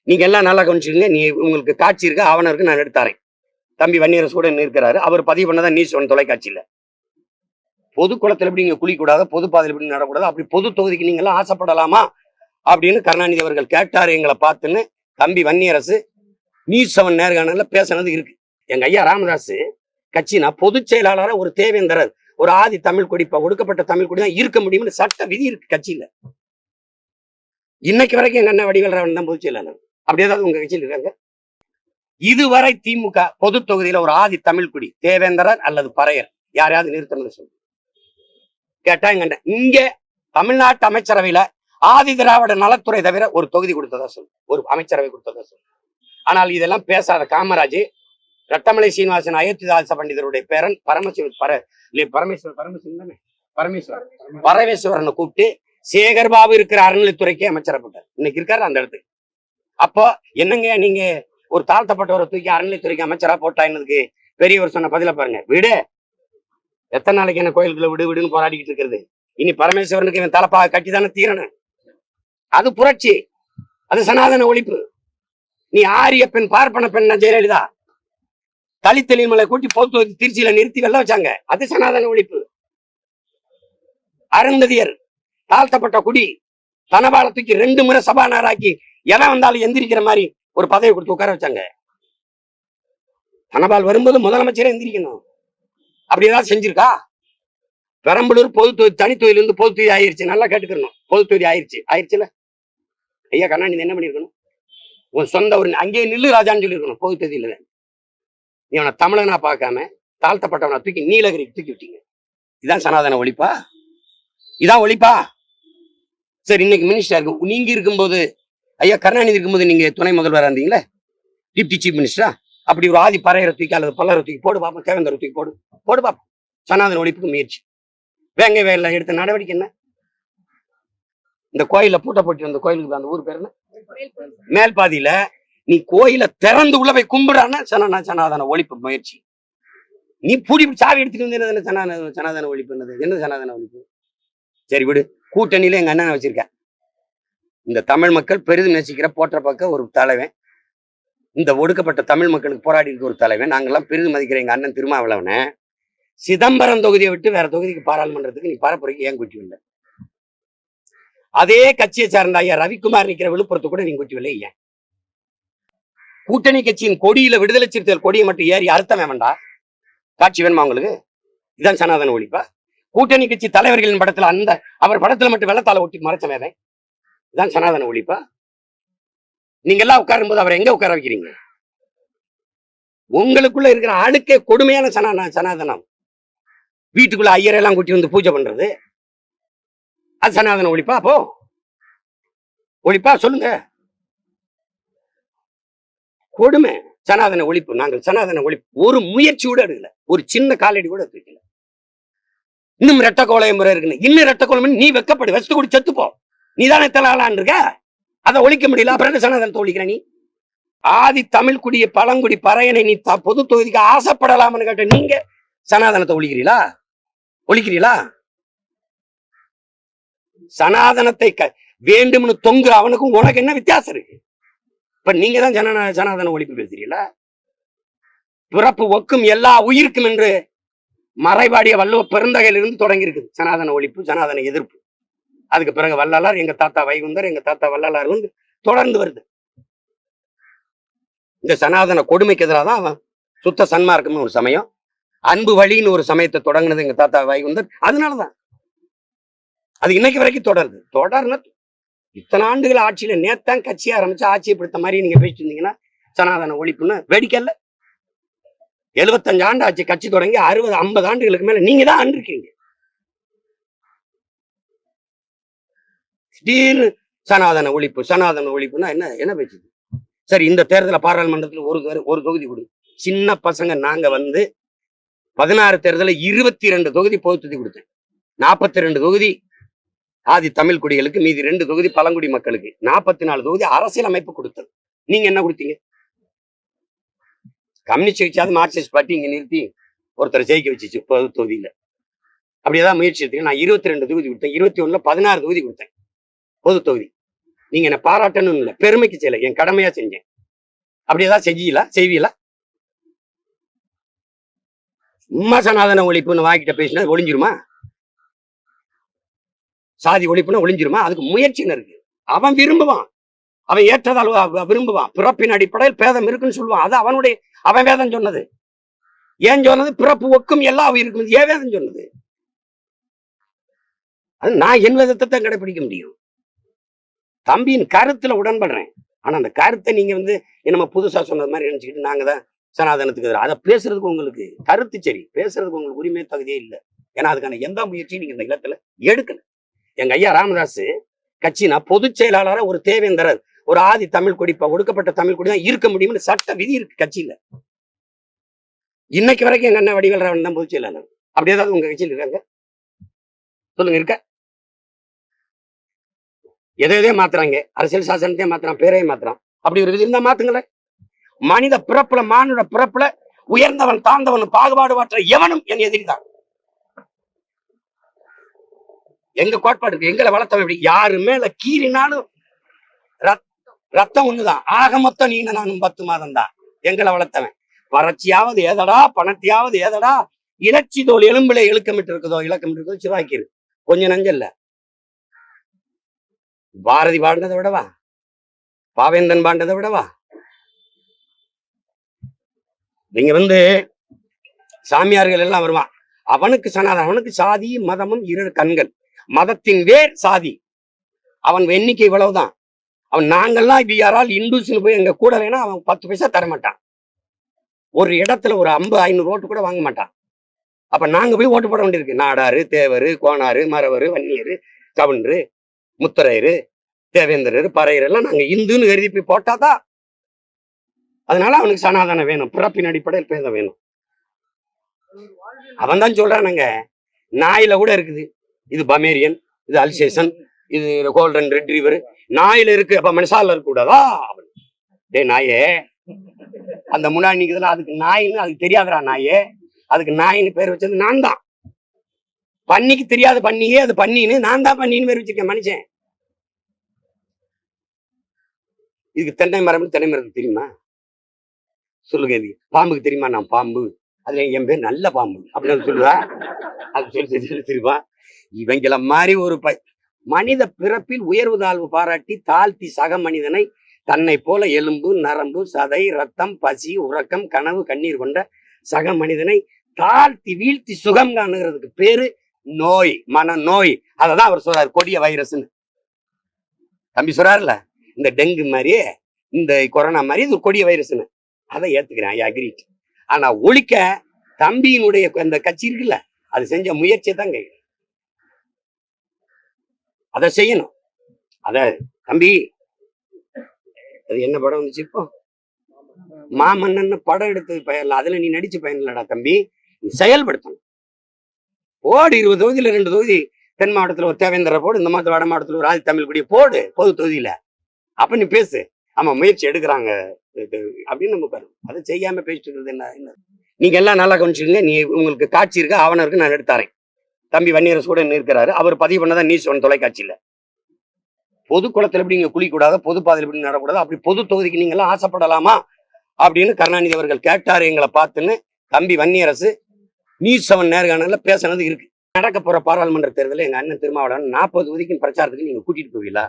நீங்க எல்லாம் நல்லா கவனிச்சுக்கோங்க. நீ உங்களுக்கு காட்சி இருக்கு, ஆவணம் இருக்கு, நான் எடுத்தாரேன். தம்பி வன்னியரசு கூட இருக்கிறாரு. அவர் பதிவு பண்ணதான் நியூஸ் ஒன் தொலைக்காட்சியில. பொது குளத்துல எப்படி நீங்க குளிக்கூடாது, பொது பாதையில் எப்படி நடக்கூடாது, அப்படி பொது தொகுதிக்கு நீங்க எல்லாம் ஆசைப்படலாமா அப்படின்னு கருணாநிதி அவர்கள் கேட்டாரு எங்களை பார்த்துன்னு தம்பி வன்னியரசு நியூஸ் 7 நேர்காணல பேசினது இருக்கு. எங்க ஐயா ராமதாஸ் கட்சினா பொதுச் செயலாளர ஒரு தேவேந்தரர், ஒரு ஆதி தமிழ் கொடி, ஒடுக்கப்பட்ட தமிழ் கொடி தான் இருக்க முடியும்னு சட்ட விதி இருக்கு கட்சியில. இன்னைக்கு வரைக்கும் எங்க அண்ணன் வடிவேல் ராவன் தான் பொதுச் செயலாளர். அப்படி ஏதாவது உங்க கட்சியில் இருக்காங்க? இதுவரை திமுக பொது தொகுதியில ஒரு ஆதி தமிழ் குடி, தேவேந்தரர் அல்லது பறையர் யாரையாவது நிறுத்தணும்னு சொல்லு கேட்டா இங்க தமிழ்நாட்டு அமைச்சரவையில ஆதி திராவிட நலத்துறை தவிர ஒரு தொகுதி கொடுத்ததா சொல்லு, ஒரு அமைச்சரவை கொடுத்ததா சொல்லு. ஆனால் இதெல்லாம் பேசாத காமராஜ் ரட்டமலை சீனிவாசன் அயோத்திதாச பண்டிதருடைய பேரன் பரமேஸ்வரனை கூப்பிட்டு சேகர் பாபு இருக்கிற அறநிலைத்துறைக்கு அமைச்சரப்பட்டார். இன்னைக்கு இருக்காரு அந்த இடத்துக்கு. அப்போ என்னங்க நீங்க ஒரு தாழ்த்தப்பட்டவரை தூக்கி அறநிலைத்துறைக்கு அமைச்சரா போட்டாயினதுக்கு பெரியவர் சொன்ன பதில பாருங்க. விடு, எத்தனை நாளைக்கு என்ன கோயிலுக்குள்ள விடு விடுன்னு போராடிக்கிட்டு இருக்கிறது? இனி பரமேஸ்வரனுக்கு இவன் தலைப்பாக கட்டி தானே தீரணும். அது புரட்சி, அது சனாதன ஒழிப்பு. நீ ஆரிய பெண், பார்ப்பன பெண் ஜெயலலிதா தலித்தலிமலை கூட்டி பொது திருச்சியில நிறுத்தி வெள்ள வச்சாங்க. அது சனாதன ஒழிப்பு. அருந்ததியர் தாழ்த்தப்பட்ட குடி தனபாலத்துக்கு 2 முறை சபாநாயகராக்கி எவன் வந்தாலும் எந்திரிக்கிற மாதிரி ஒரு பதவி கொடுத்து உட்கார வச்சாங்க. தனபால் வரும்போது முதலமைச்சரே எந்திரிக்கணும். அப்படி ஏதாவது செஞ்சிருக்கா? பெரம்பலூர் பொது தொகுதி தனி தொகுதியில இருந்து பொது தொகுதி ஆயிருச்சு. நல்லா கேட்டுக்கணும். பொது தொகுதி ஆயிருச்சுல ஐயா கருணாநிதி என்ன பண்ணிருக்கணும்? உன் சொந்த ஒரு அங்கேயே நில்லு ராஜான்னு சொல்லியிருக்கணும். பொது தொகுதியில நீ அவனை தமிழனா பார்க்காம தாழ்த்தப்பட்டவனை தூக்கி நீலகிரிக்கு தூக்கி விட்டீங்க. இதான் சனாதன ஒழிப்பா? இதான் ஒழிப்பா? சரி, இன்னைக்கு மினிஸ்டர் இருக்கு. நீங்க இருக்கும்போது ஐயா கருணாநிதி இருக்கும்போது நீங்க துணை முதல்வராக இருந்தீங்களே, டிப்டி சீஃப் மினிஸ்டரா, அப்படி ஒரு ஆதி பறையரை தூக்கி அல்லது பல்லரை தூக்கி போடு பாப்போம், தேவேந்தரை தூக்கி போடு பாப்போம். சனாதன ஒழிப்புக்கு முயற்சி. வேங்கை வயல்ல எடுத்த நடவடிக்கை என்ன? இந்த கோயில பூட்ட போட்டு வந்த கோயிலுக்கு அந்த ஊர் பேர் என்ன? மேல்பாதியில நீ கோயில திறந்து உள்ள போய் கும்பிடான்னா சனாதன ஒழிப்பு முயற்சி. நீ பூடி சாவி எடுத்துட்டு வந்து சனாதன ஒழிப்பு என்னது? என்ன சனாதன ஒழிப்பு? சரி விடு, கூட்டணியில எங்க அண்ணனை வச்சிருக்க. இந்த தமிழ் மக்கள் பெரிதும் நேசிக்கிற போற்ற பக்க ஒரு தலைவன், இந்த ஒடுக்கப்பட்ட தமிழ் மக்களுக்கு போராடி இருக்க ஒரு தலைவன், நாங்கெல்லாம் பெரிதும் மதிக்கிற எங்க அண்ணன் திருமாவளவனை சிதம்பரம் தொகுதியை விட்டு வேற தொகுதிக்கு பாராளுமன்றத்துக்கு நீ பரப்புரைக்கு ஏன் கூட்டி வரல? அதே கட்சியை சார்ந்த ஐயா ரவிக்குமார் நிக்கிற விழுப்புரத்து கூட நீங்க கூட்டி வரல ஏன்? கூட்டணி கட்சியின் கொடியில விடுதலை சிறுத்தைகள் கொடியை மட்டும் ஏறி அர்த்தம் வேண்டாம். காட்சி வேணுமா உங்களுக்கு? இதுதான் சனாதன ஒழிப்பா? கூட்டணி கட்சி தலைவர்களின் படத்துல அவர் படத்துல மட்டும் வெள்ளத்தால ஒட்டி மறைச்ச வேலை இதான் சனாதன ஒழிப்பா? நீங்க எல்லாம் உட்காரும் போது அவரை எங்க உட்கார வைக்கிறீங்க? உங்களுக்குள்ள இருக்கிற அழுக்கே கொடுமையான சனாதனம். வீட்டுக்குள்ள ஐயரெல்லாம் கூட்டி வந்து பூஜை பண்றது அது சனாதன ஒழிப்பா? அப்போ ஒழிப்பா சொல்லுங்க. கொடுமை சனாதன ஒழிப்பு. நாங்கள் சனாதன ஒழிப்பு ஒரு முயற்சி கூட எடுக்கல, ஒரு சின்ன காலடி கூட எடுக்கல. இன்னும் ரெட்ட கோலை முறை இருக்குன்னு இன்னும் ரெட்ட கோலை நீ வெக்கப்படு, வச்சு கூட செத்துப்போ. நீ தானே தலாலான் இருக்க, அதை ஒழிக்க முடியல. அப்புறம் சனாதனத்தை ஒழிக்கிற நீ? ஆதி தமிழ் குடிய பழங்குடி பறையனை நீ பொது தொகுதிக்கு ஆசைப்படலாம்னு கேட்ட நீங்க சனாதனத்தை ஒழிக்கிறீங்களா? சனாதனத்தை வேண்டும்னு தொங்குற அவனுக்கும் உனக்கு என்ன வித்தியாசம் இருக்கு? இப்ப நீங்க தான் சனாதன ஒழிப்பு பேசுறீங்களா? பிறப்பு ஒக்கும் எல்லா உயிருக்கும் என்று மறைபாடிய வள்ளுவ பெருந்தகையிலிருந்து தொடங்கி இருக்குது சனாதன ஒழிப்பு, சனாதன எதிர்ப்பு. அதுக்கு பிறகு வள்ளலார், எங்க தாத்தா வைகுந்தர், எங்க தாத்தா வள்ளலார் வந்து தொடர்ந்து வருது. இந்த சனாதன கொடுமைக்கு எதிராக தான் அவன் சுத்த சன்மார்க்கம்னு ஒரு சமயம், அன்பு வழின்னு ஒரு சமயத்தை தொடங்கினது எங்க தாத்தா வைகுந்தர். அதனாலதான் அது இன்னைக்கு வரைக்கும் தொடர்ந்து இத்தனை ஆண்டுகள் ஆட்சியில நேத்தான் கட்சி ஆரம்பிச்சு ஆட்சியை பிடித்த மாதிரி நீங்க பேசிட்டு இருந்தீங்கன்னா சனாதன ஒழிப்புன்னு வேடிக்கை. 75 ஆண்டு ஆட்சி கட்சி தொடங்கி 60-50 ஆண்டுகளுக்கு மேல நீங்க தான் ஆண்டிருக்கீங்க. திடீர்னு சனாதன ஒழிப்புன்னா என்ன பேசுது? சரி, இந்த தேர்தல பாராளுமன்றத்தில் ஒரு தொகுதி கொடு. சின்ன பசங்க நாங்க வந்து 16 தேர்தல 22 தொகுதி பொது தொகுதி கொடுத்தேன். 42 தொகுதி ஆதி தமிழ் குடிகளுக்கு, மீதி 2 தொகுதி பழங்குடி மக்களுக்கு, 44 தொகுதி அரசியல் அமைப்பு கொடுத்தது. நீங்க என்ன கொடுத்தீங்க? கம்யூனிஸ்ட் கட்சியாவது மார்க்சிஸ்ட் பார்ட்டி இங்க நிறுத்தி ஒருத்தரை ஜெயிக்க வச்சிச்சு பொது தொகுதியில. அப்படியேதான் முயற்சி எடுத்தீங்க. நான் 22 தொகுதி கொடுத்தேன். 21ல 16 தொகுதி கொடுத்தேன் பொது தொகுதி. நீங்க என்ன பாராட்டணும் இல்லை, பெருமைக்கு செய்யல, என் கடமையா செஞ்சேன். அப்படி ஏதாவது செய்வீங்களா? சும்மா சனாதன ஒழிப்புன்னு வாங்கிட்ட பேசினா ஒளிஞ்சிருமா? சாதி ஒழிப்புன்னு ஒளிஞ்சிருமா? அதுக்கு முயற்சின்னு இருக்கு. அவன் விரும்புவான், அவன் ஏற்றதால் விரும்புவான். பிறப்பின் அடிப்படையில் பேதம் இருக்குன்னு சொல்லுவான். அது அவன் வேதம் சொன்னது. ஏன் சொன்னது? பிறப்பு ஒக்கும் எல்லா உயிருக்கும் ஏன் வேதம் சொன்னது? அது நான் என் வேதத்தை தான் கடைபிடிக்க முடியும். தம்பியின் கருத்துல உடன்படுறேன். ஆனா அந்த கருத்தை நீங்க நம்ம புதுசா சொன்னது மாதிரி நினைச்சுக்கிட்டு நாங்க தான் சனாதனத்துக்கு எதிராக அதை பேசுறதுக்கு உங்களுக்கு கருத்து சரி, பேசுறதுக்கு உங்களுக்கு உரிமை தகுதியே இல்லை. ஏன்னா அதுக்கான எந்த முயற்சியும் நீங்க இந்த இடத்துல எடுக்கல. எங்க ஐயா ராமதாஸ் கட்சினா பொதுச் செயலாளர ஒரு தேவேந்தரர், ஒரு ஆதி தமிழ் கொடி, ஒடுக்கப்பட்ட தமிழ் கொடி தான் இருக்க முடியும்னு சட்ட விதி இருக்கு கட்சியில. இன்னைக்கு வரைக்கும் எங்க அண்ணன் வடிவேல் ராவன் தான் பொதுச் செயலாளர். அப்படி ஏதாவது உங்க கட்சியில் இருக்காங்க? சொல்லுங்க, இருக்க? எதையதே மாத்துறாங்க, அரசியல் சாசனத்தையே மாத்துறான், பேரையும் மாத்துறான். அப்படி ஒரு விதி இருந்தா மாத்துங்களேன். மனித பிறப்புல, மானுட பிறப்புல உயர்ந்தவன் தாழ்ந்தவன் பாகுபாடு மாற்ற எவனும் என் எதிரிதான். எங்க கோட்பாடு இருக்கு, எங்களை வளர்த்தவன் எப்படி? யாரு மேல கீறினாலும் ரத்தம் ஒண்ணுதான். ஆக மொத்தம் நீங்க நானும் 10 மாதம் தான். எங்களை வளர்த்தவன் வறட்சியாவது ஏதடா, பணத்தையாவது ஏதடா, இலச்சி தோல் எலும்பில இழுக்கமிட்டு இருக்குதோ சிவாக்கிரு. கொஞ்சம் நஞ்சல்ல. பாரதி பாண்டதை விடவா, பாவேந்தன் பாண்டதை விடவா? நீங்க சாமியார்கள் எல்லாம் வருவான், அவனுக்கு சனாதனம், அவனுக்கு சாதி மதமும் 2 கண்கள், மதத்தின் வேர் சாதி. அவன் எண்ணிக்கை இவ்வளவுதான். அவன் நாங்கள்லாம் இப்ப யாரால் இந்துஸ்ன்னு போய் எங்க கூட வேணா அவன் 10 பைசா தர மாட்டான். ஒரு இடத்துல ஒரு 50-500 ஓட்டு கூட வாங்க மாட்டான். அப்ப நாங்க போய் ஓட்டு போட வேண்டியிருக்கு. நாடாரு, தேவரு, கோணாரு, மரவரு, வன்னியரு, கவுண்டரு, முத்தரையரு, தேவேந்திரரு, பறையர் எல்லாம் நாங்க இந்துன்னு கருதி போய் போட்டாதான். அதனால அவனுக்கு சனாதனம் வேணும், பிறப்பின் அடிப்படையில் பேதம் வேணும். அவன் தான் சொல்றானுங்க, நாயில கூட இருக்குது. இது பமேரியன், இது அல்சேஷன், இது கோல்டன் ரெட்ரீவர். நாயில இருக்கு, அப்ப மனுஷால இருக்க கூடாதா? டே நாயே, அந்த முன்னாடி நிக்குதுல, அதுக்கு நாயின்னு அதுக்கு தெரியாதரா நாயே? அதுக்கு நாயின்னு பேர் வச்சது நான் தான். பன்னிக்கு தெரியாத பண்ணியே அது பண்ணின்னு நான் தான் பண்ணின்னு பேர் வச்சிருக்கேன் மனுஷன். இதுக்கு தென்னை மரம் தெரியுமா? சொல்லுங்க. இது பாம்புக்கு தெரியுமா? நான் பாம்பு, அதுல என் பேர் நல்ல பாம்பு அப்படின்னு சொல்லுவா. அது சொல்லி தெரியுமா? இவங்கள மாதிரி ஒரு மனித பிறப்பில் உயர்வு தாழ்வு பாராட்டி தாழ்த்தி சக மனிதனை தன்னை போல எலும்பு, நரம்பு, சதை, ரத்தம், பசி, உறக்கம், கனவு, கண்ணீர் கொண்ட சக மனிதனை தாழ்த்தி வீழ்த்தி சுகம் காணுகிறதுக்கு பேரு நோய், மன நோய். அததான் அவர் சொல்றாரு கொடிய வைரஸ்ன்னு. தம்பி சொல்றாருல, இந்த டெங்கு மாதிரியே இந்த கொரோனா மாதிரி இது கொடிய வைரஸ்ன்னு. அதை ஏத்துக்கிறேன், ஐ அக்ரி. ஆனா ஒழிக்க தம்பியினுடைய அந்த கட்சி இருக்குல்ல, அது செஞ்ச முயற்சியை தான் கேட்கிறேன். அதை செய்யணும். அத தம்பி, அது என்ன படம் வந்துச்சு இப்போ? மாமன்னன் படம் எடுத்தது பயன், அதுல நீ நடிச்சு பயன் இல்லடா தம்பி. நீ செயல்படுத்தணும். போடு, 20 தொகுதியில 2 தொகுதி தென் மாவட்டத்துல ஒரு தேவேந்திர போடு, இந்த மாவட்ட வட மாவட்டத்துல ஒரு ஆதி தமிழ் கூடிய போடு பொது தொகுதியில. அப்ப நீ பேசு, ஆமா முயற்சி எடுக்கிறாங்க அப்படின்னு நம்ம பாரு. அதை செய்யாம பேசிட்டு இருக்கிறது என்ன? நீங்க எல்லாம் நல்லா கவனிச்சுக்கீங்க. நீ உங்களுக்கு காட்சி இருக்கு, ஆவணம் இருக்கு, நான் எடுத்தாரேன். தம்பி வன்னியரசு கூட இருக்கிறாரு, அவர் பதிவு பண்ணதான் நியூஸ் 1 தொலைக்காட்சியில. பொது குளத்துல எப்படி நீங்க குளிக்கூடாது, பொது பாதையில் எப்படி நடக்கூடாது, அப்படி பொது தொகுதிக்கு நீங்க எல்லாம் ஆசைப்படலாமா அப்படின்னு கருணாநிதி அவர்கள் கேட்டாரு எங்களை பார்த்துன்னு. தம்பி வன்னியரசு நியூஸ் 7 நேர்காணல பேசினது இருக்கு. நடக்க போற பாராளுமன்ற தேர்தலில் எங்க அண்ணன் திருமாவளவன் 40 தொகுதிக்கு பிரச்சாரத்துக்கு நீங்க கூட்டிட்டு போவீங்களா?